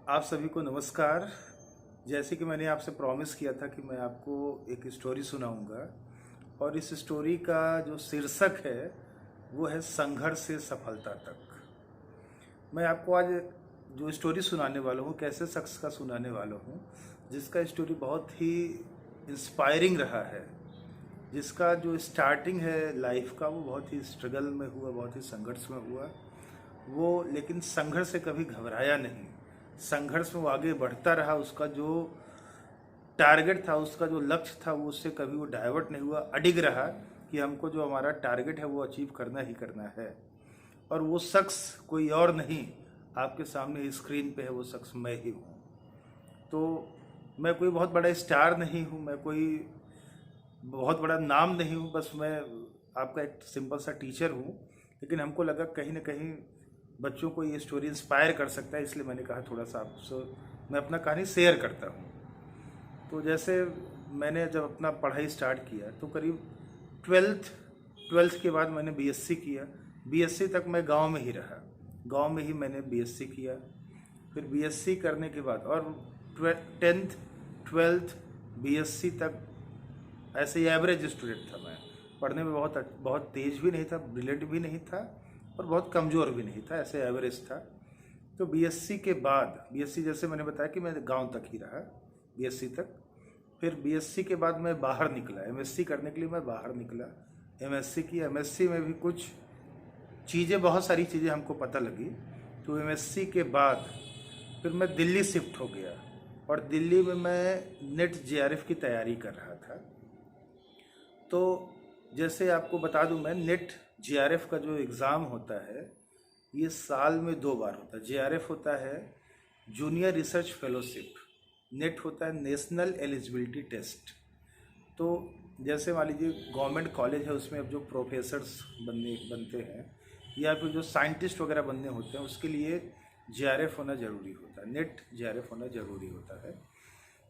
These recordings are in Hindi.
आप सभी को नमस्कार। जैसे कि मैंने आपसे प्रॉमिस किया था कि मैं आपको एक स्टोरी सुनाऊंगा और इस स्टोरी का जो शीर्षक है वो है संघर्ष से सफलता तक। मैं आपको आज जो स्टोरी सुनाने वाला हूँ कैसे शख्स का सुनाने वाला हूँ जिसका स्टोरी बहुत ही इंस्पायरिंग रहा है, जिसका जो स्टार्टिंग है लाइफ का वो बहुत ही स्ट्रगल में हुआ, बहुत ही संघर्ष में हुआ वो, लेकिन संघर्ष से कभी घबराया नहीं। संघर्ष में वो आगे बढ़ता रहा। उसका जो टारगेट था, उसका जो लक्ष्य था, वो उससे कभी वो डाइवर्ट नहीं हुआ, अडिग रहा कि हमको जो हमारा टारगेट है वो अचीव करना ही करना है। और वो शख्स कोई और नहीं, आपके सामने स्क्रीन पे है वो शख्स मैं ही हूँ। तो मैं कोई बहुत बड़ा स्टार नहीं हूँ, मैं कोई बहुत बड़ा नाम नहीं हूँ, बस मैं आपका एक सिंपल सा टीचर हूँ। लेकिन हमको लगा कहीं ना कहीं बच्चों को ये स्टोरी इंस्पायर कर सकता है, इसलिए मैंने कहा थोड़ा सा आपसे मैं अपना कहानी शेयर करता हूँ। तो जैसे मैंने जब अपना पढ़ाई स्टार्ट किया तो करीब ट्वेल्थ ट्वेल्थ के बाद मैंने बीएससी किया। बीएससी तक मैं गांव में ही रहा, गांव में ही मैंने बीएससी किया। फिर बीएससी करने के बाद और टेंथ ट्वेल्थ बीएससी तक ऐसे ही एवरेज स्टूडेंट था मैं। पढ़ने में बहुत बहुत तेज भी नहीं था, ब्रिलियंट भी नहीं था और बहुत कमज़ोर भी नहीं था, ऐसे एवरेज था। तो बीएससी के बाद, बीएससी जैसे मैंने बताया कि मैं गांव तक ही रहा बीएससी तक। फिर बीएससी के बाद मैं बाहर निकला एमएससी करने के लिए, मैं बाहर निकला, एमएससी की। एमएससी में भी कुछ चीज़ें, बहुत सारी चीज़ें हमको पता लगी। तो एमएससी के बाद फिर मैं दिल्ली शिफ्ट हो गया और दिल्ली में मैं नेट जेआरएफ की तैयारी कर रहा था। तो जैसे आपको बता दूं, मैं नेट जेआरएफ का जो एग्ज़ाम होता है ये साल में 2 बार होता है। जेआरएफ होता है जूनियर रिसर्च फेलोशिप, नेट होता है नेशनल एलिजिबिलिटी टेस्ट। तो जैसे मान लीजिए गवर्नमेंट कॉलेज है, उसमें अब जो प्रोफेसर्स बनते हैं या फिर जो साइंटिस्ट वगैरह बनने होते हैं उसके लिए जेआरएफ होना ज़रूरी होता है, नेट जेआरएफ होना ज़रूरी होता है।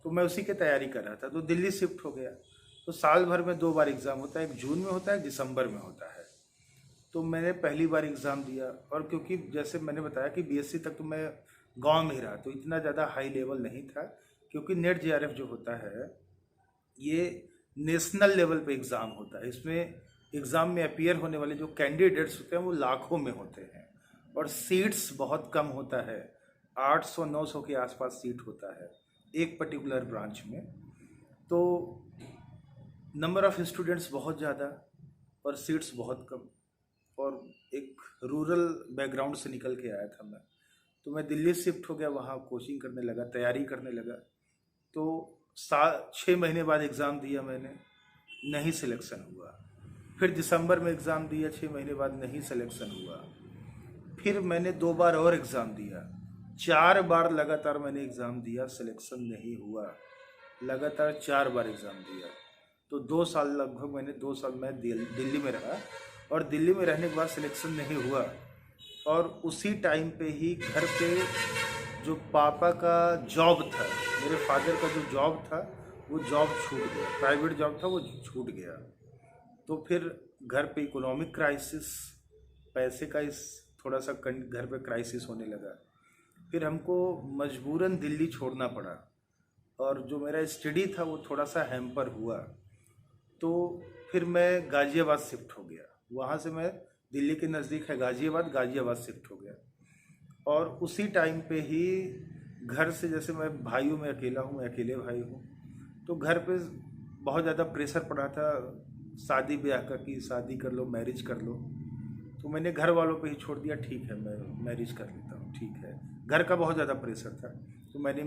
तो मैं उसी की तैयारी कर रहा था, तो दिल्ली शिफ्ट हो गया। तो साल भर में 2 बार एग्ज़ाम होता है, एक जून में होता है, एक दिसंबर में होता है। तो मैंने पहली बार एग्ज़ाम दिया और क्योंकि जैसे मैंने बताया कि बीएससी तक तो मैं गांव में ही रहा, तो इतना ज़्यादा हाई लेवल नहीं था। क्योंकि नेट जेआरएफ जो होता है ये नेशनल लेवल पे एग्ज़ाम होता है। इसमें एग्ज़ाम में अपीयर होने वाले जो कैंडिडेट्स होते हैं वो लाखों में होते हैं और सीट्स बहुत कम होता है, 800-900 के आसपास सीट होता है एक पर्टिकुलर ब्रांच में। तो नंबर ऑफ़ स्टूडेंट्स बहुत ज़्यादा और सीट्स बहुत कम। और एक रूरल बैकग्राउंड से निकल के आया था मैं, तो मैं दिल्ली शिफ्ट हो गया, वहाँ कोचिंग करने लगा, तैयारी करने लगा। तो 6 महीने बाद एग्ज़ाम दिया मैंने, नहीं सिलेक्शन हुआ। फिर दिसंबर में एग्ज़ाम दिया, 6 महीने बाद नहीं सिलेक्शन हुआ। फिर मैंने 2 बार और एग्ज़ाम दिया, 4 बार लगातार मैंने एग्ज़ाम दिया, सिलेक्शन नहीं हुआ। लगातार 4 बार एग्ज़ाम दिया। तो 2 साल, लगभग मैंने 2 साल मैं दिल्ली में रहा और दिल्ली में रहने के बाद सिलेक्शन नहीं हुआ। और उसी टाइम पे ही घर पे जो पापा का जॉब था, मेरे फादर का जो जॉब था वो जॉब छूट गया, प्राइवेट जॉब था वो छूट गया। तो फिर घर पे इकोनॉमिक क्राइसिस, पैसे का इस थोड़ा सा घर पे क्राइसिस होने लगा। फिर हमको मजबूरन दिल्ली छोड़ना पड़ा और जो मेरा स्टडी था वो थोड़ा सा हैम्पर हुआ। तो फिर मैं गाज़ियाबाद शिफ्ट हो गया। वहाँ से मैं, दिल्ली के नज़दीक है गाज़ियाबाद, गाज़ियाबाद शिफ्ट हो गया। और उसी टाइम पे ही घर से, जैसे मैं भाइयों में अकेला हूँ, मैं अकेले भाई हूँ, तो घर पे बहुत ज़्यादा प्रेशर पड़ा था शादी ब्याह का कि शादी कर लो, मैरिज कर लो। तो मैंने घर वालों पे ही छोड़ दिया, ठीक है मैं मैरिज कर लेता हूँ, ठीक है। घर का बहुत ज़्यादा प्रेशर था, तो मैंने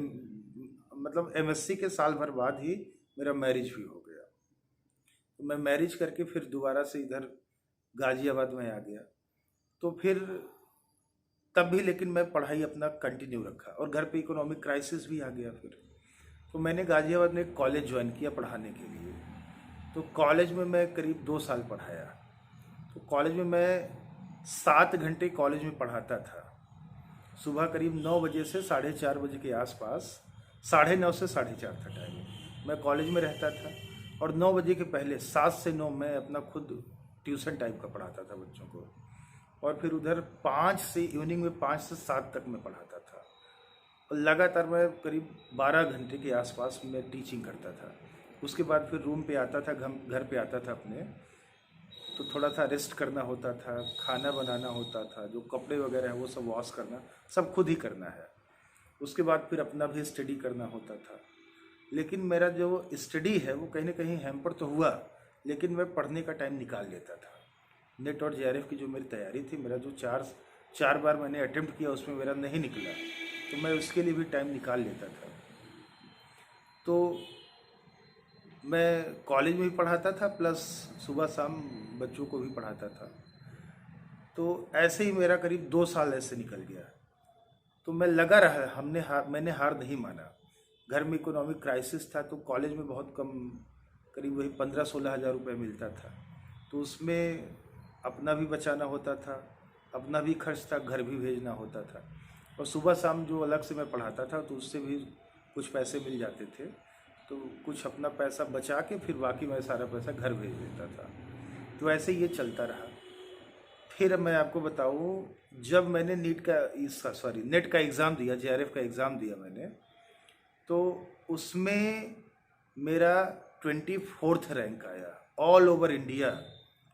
मतलब एमएससी के साल भर बाद ही मेरा मैरिज भी हो गया। तो मैं मैरिज करके फिर दोबारा से इधर गाज़ियाबाद में आ गया। तो फिर तब भी लेकिन मैं पढ़ाई अपना कंटिन्यू रखा और घर पे इकोनॉमिक क्राइसिस भी आ गया। फिर तो मैंने गाज़ियाबाद में एक कॉलेज ज्वाइन किया पढ़ाने के लिए। तो कॉलेज में मैं करीब 2 साल पढ़ाया। तो कॉलेज में मैं 7 घंटे कॉलेज में पढ़ाता था। सुबह करीब 9 बजे से 4:30 बजे के आसपास, 9:30 से 4:30 था टाइम, मैं कॉलेज में रहता था। और 9 बजे के पहले 7 से 9 मैं अपना खुद ट्यूशन टाइप का पढ़ाता था बच्चों को। और फिर उधर 5 से, इवनिंग में 5 से 7 तक मैं पढ़ाता था। और लगातार मैं करीब 12 घंटे के आसपास मैं टीचिंग करता था। उसके बाद फिर रूम पे आता था, घर पे आता था अपने, तो थोड़ा सा रेस्ट करना होता था, खाना बनाना होता था, जो कपड़े वगैरह है वो सब वॉश करना, सब खुद ही करना है। उसके बाद फिर अपना भी स्टडी करना होता था। लेकिन मेरा जो स्टडी है वो कहीं ना कहीं हैम्पर तो हुआ, लेकिन मैं पढ़ने का टाइम निकाल लेता था। नेट और जेआरएफ की जो मेरी तैयारी थी, मेरा जो चार बार मैंने अटेम्प्ट किया उसमें मेरा नहीं निकला, तो मैं उसके लिए भी टाइम निकाल लेता था। तो मैं कॉलेज में भी पढ़ाता था, प्लस सुबह शाम बच्चों को भी पढ़ाता था। तो ऐसे ही मेरा करीब 2 साल ऐसे निकल गया। तो मैं लगा रहा, मैंने हार नहीं माना। घर में इकोनॉमिक क्राइसिस था, तो कॉलेज में बहुत कम, करीब वही 15-16 हज़ार रुपये मिलता था। तो उसमें अपना भी बचाना होता था, अपना भी खर्च था, घर भी भेजना होता था। और सुबह शाम जो अलग से मैं पढ़ाता था तो उससे भी कुछ पैसे मिल जाते थे, तो कुछ अपना पैसा बचा के फिर बाकी मैं सारा पैसा घर भेज देता था। तो ऐसे ये चलता रहा। फिर मैं आपको बताऊं, जब मैंने नेट का एग्ज़ाम दिया, जेआरएफ का एग्ज़ाम दिया मैंने, तो उसमें मेरा 24th रैंक आया ऑल ओवर इंडिया।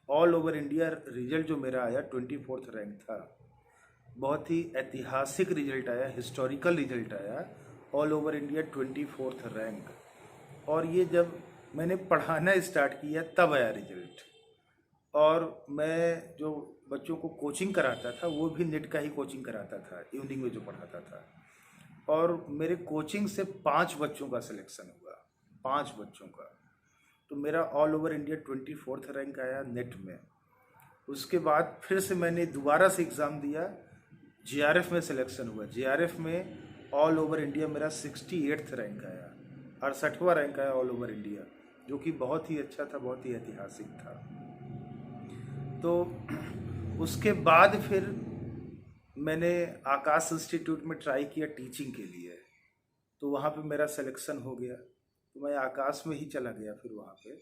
रिजल्ट जो मेरा आया 24th रैंक था। बहुत ही ऐतिहासिक रिजल्ट आया, हिस्टोरिकल रिजल्ट आया, all over India 24th rank. और ये जब मैंने पढ़ाना स्टार्ट किया तब आया रिजल्ट। और मैं जो बच्चों को कोचिंग कराता था वो भी नेट का ही कोचिंग कराता था, इवनिंग में जो पढ़ाता था। और मेरे कोचिंग से 5 बच्चों का सिलेक्शन हुआ, 5 बच्चों का। तो मेरा all over India 24th rank आया नेट में। उसके बाद फिर से मैंने दोबारा से एग्ज़ाम दिया, जेआरएफ में सिलेक्शन हुआ। जेआरएफ में ऑल ओवर इंडिया मेरा 68th रैंक आया, 68वां रैंक आया ऑल ओवर इंडिया, जो कि बहुत ही अच्छा था, बहुत ही ऐतिहासिक था। तो उसके बाद फिर मैंने आकाश इंस्टीट्यूट में ट्राई किया टीचिंग के लिए, तो वहाँ पे मेरा सिलेक्शन हो गया। तो मैं आकाश में ही चला गया फिर वहाँ पे।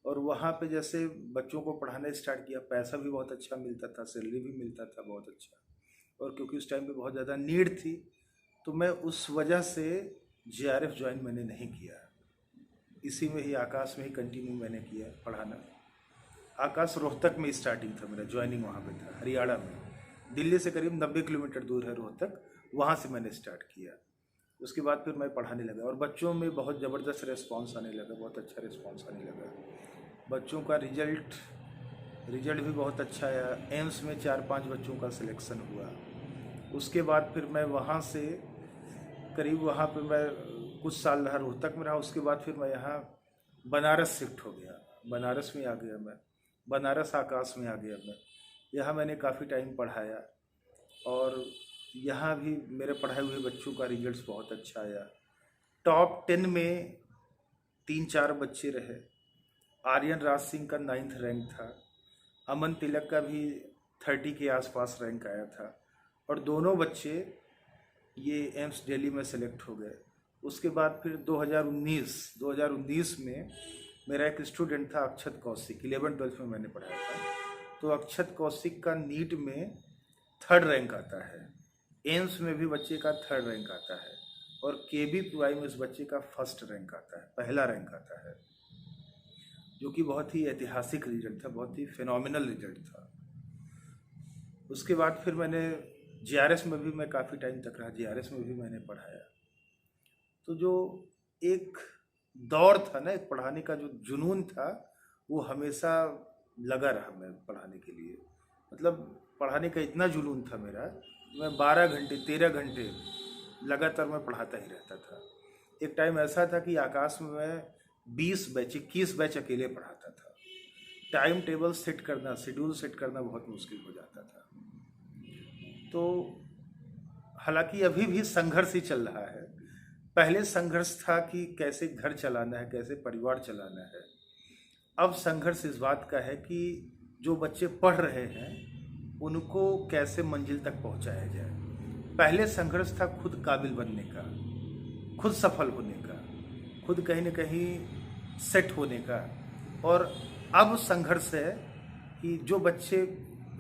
और वहाँ पे जैसे बच्चों को पढ़ाना स्टार्ट किया, पैसा भी बहुत अच्छा मिलता था, सैलरी भी मिलता था बहुत अच्छा। और क्योंकि उस टाइम पे बहुत ज़्यादा नीड थी, तो मैं उस वजह से जेआरएफ ज्वाइन मैंने नहीं किया। इसी में ही आकाश में ही कंटिन्यू मैंने किया पढ़ाना। आकाश रोहतक में स्टार्टिंग था मेरा, ज्वाइनिंग वहाँ पे था, हरियाणा में। दिल्ली से करीब 90 किलोमीटर दूर है रोहतक, वहाँ से मैंने स्टार्ट किया। उसके बाद फिर मैं पढ़ाने लगा और बच्चों में बहुत ज़बरदस्त रिस्पांस आने लगा, बहुत अच्छा रिस्पांस आने लगा। बच्चों का रिजल्ट भी बहुत अच्छा आया। एम्स में 4-5 बच्चों का सिलेक्शन हुआ। उसके बाद फिर मैं वहाँ से करीब, वहाँ पे मैं कुछ साल रहा, रोहतक में रहा। उसके बाद फिर मैं यहाँ बनारस शिफ्ट हो गया, बनारस में आ गया मैं, बनारस आकाश में आ गया मैं। यहाँ मैंने काफ़ी टाइम पढ़ाया और यहाँ भी मेरे पढ़ाए हुए बच्चों का रिजल्ट बहुत अच्छा आया। टॉप 10 में 3-4 बच्चे रहे। आर्यन राज सिंह का 9th रैंक था, अमन तिलक का भी 30 के आसपास रैंक आया था। और दोनों बच्चे ये एम्स दिल्ली में सेलेक्ट हो गए। उसके बाद फिर 2019 में मेरा एक स्टूडेंट था अक्षत कौशिक, 11th-12th में मैंने पढ़ाया था। तो अक्षत कौशिक का नीट में 3rd रैंक आता है, एम्स में भी बच्चे का 3rd रैंक आता है, और KBPY में इस बच्चे का 1st रैंक आता है, पहला रैंक आता है, जो कि बहुत ही ऐतिहासिक रिजल्ट था, बहुत ही फिनोमिनल रिजल्ट था। उसके बाद फिर मैंने जेआरएस में भी मैं काफ़ी टाइम तक रहा, जेआरएस में भी मैंने पढ़ाया। तो जो एक दौर था ना, एक पढ़ाने का जो जुनून था, वो हमेशा लगा रहा मैं पढ़ाने के लिए। मतलब पढ़ाने का इतना जुनून था मेरा, मैं 12 घंटे 13 घंटे लगातार मैं पढ़ाता ही रहता था। एक टाइम ऐसा था कि आकाश में मैं 20 बैच 21 बैच अकेले पढ़ाता था। टाइम टेबल सेट करना, शेड्यूल सेट करना बहुत मुश्किल हो जाता था। तो हालांकि अभी भी संघर्ष ही चल रहा है। पहले संघर्ष था कि कैसे घर चलाना है, कैसे परिवार चलाना है। अब संघर्ष इस बात का है कि जो बच्चे पढ़ रहे हैं उनको कैसे मंजिल तक पहुंचाया जाए। पहले संघर्ष था खुद काबिल बनने का, खुद सफल होने का, खुद कहीं न कहीं सेट होने का। और अब संघर्ष है कि जो बच्चे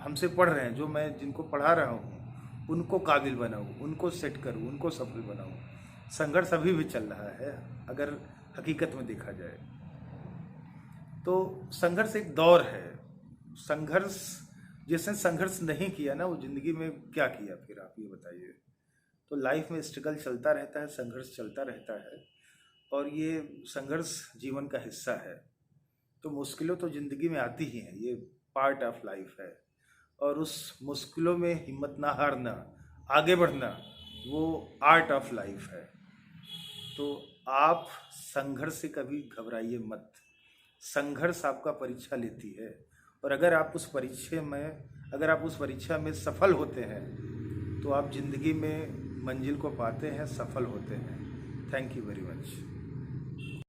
हमसे पढ़ रहे हैं, जो मैं जिनको पढ़ा रहा हूँ, उनको काबिल बनाऊं, उनको सेट करूं, उनको सफल बनाऊं। संघर्ष अभी भी चल रहा है अगर हकीकत में देखा जाए तो। संघर्ष एक दौर है। संघर्ष, जिसने संघर्ष नहीं किया ना, वो जिंदगी में क्या किया फिर, आप ये बताइए। तो लाइफ में स्ट्रगल चलता रहता है, संघर्ष चलता रहता है, और ये संघर्ष जीवन का हिस्सा है। तो मुश्किलों तो ज़िंदगी में आती ही हैं, ये पार्ट ऑफ लाइफ है। और उस मुश्किलों में हिम्मत ना हारना, आगे बढ़ना, वो आर्ट ऑफ लाइफ है। तो आप संघर्ष से कभी घबराइए मत। संघर्ष आपका परीक्षा लेती है, और अगर आप उस परीक्षा में सफल होते हैं तो आप जिंदगी में मंजिल को पाते हैं, सफल होते हैं। Thank you very much.